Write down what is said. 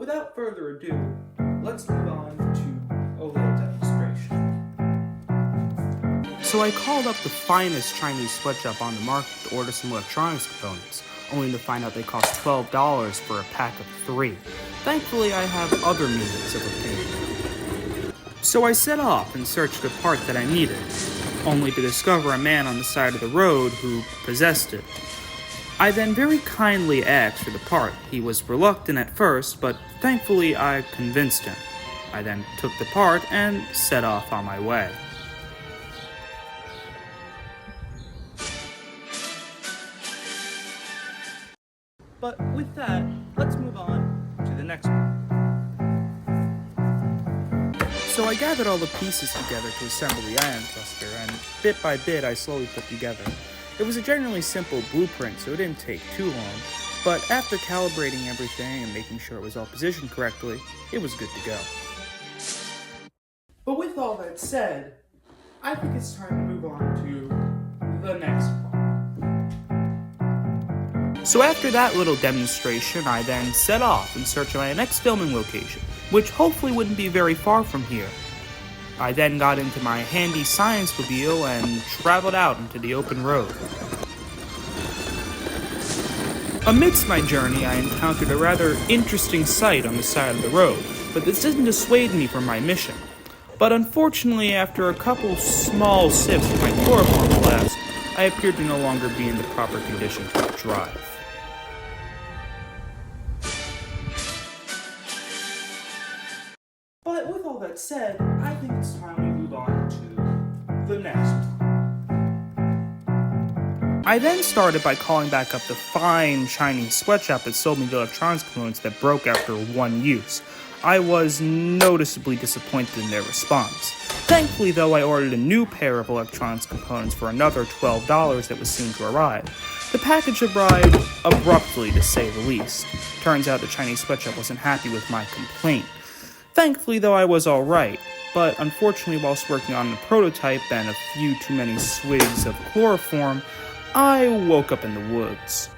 without further ado, let's move on to a little demonstration. So I called up the finest Chinese sweatshop on the market to order some electronics components, only to find out they cost $12 for a pack of 3. Thankfully, I have other means of obtaining them. So I set off and searched the part that I needed, only to discover a man on the side of the road who possessed it. I then very kindly asked for the part. He was reluctant at first, but thankfully I convinced him. I then took the part and set off on my way. But with that, let's move on to the next one. So I gathered all the pieces together to assemble the ion cluster, and bit by bit I slowly put together. It was a generally simple blueprint, so it didn't take too long, but after calibrating everything and making sure it was all positioned correctly, it was good to go. But with all that said, I think it's time to move on to the next part. So after that little demonstration, I then set off in search of my next filming location, which hopefully wouldn't be very far from here. I then got into my handy science-mobile and traveled out into the open road. Amidst my journey, I encountered a rather interesting sight on the side of the road, but this didn't dissuade me from my mission. But unfortunately, after a couple small sips of my chloroform flask, I appeared to no longer be in the proper condition to drive. But with all that said, I think it's time we move on to the next one. I then started by calling back up the fine Chinese sweatshop that sold me the electronics components that broke after one use. I was noticeably disappointed in their response. Thankfully, though, I ordered a new pair of electronics components for another $12 that was soon to arrive. The package arrived abruptly, to say the least. Turns out the Chinese sweatshop wasn't happy with my complaint. Thankfully, though, I was alright, but unfortunately, whilst working on the prototype and a few too many swigs of chloroform, I woke up in the woods.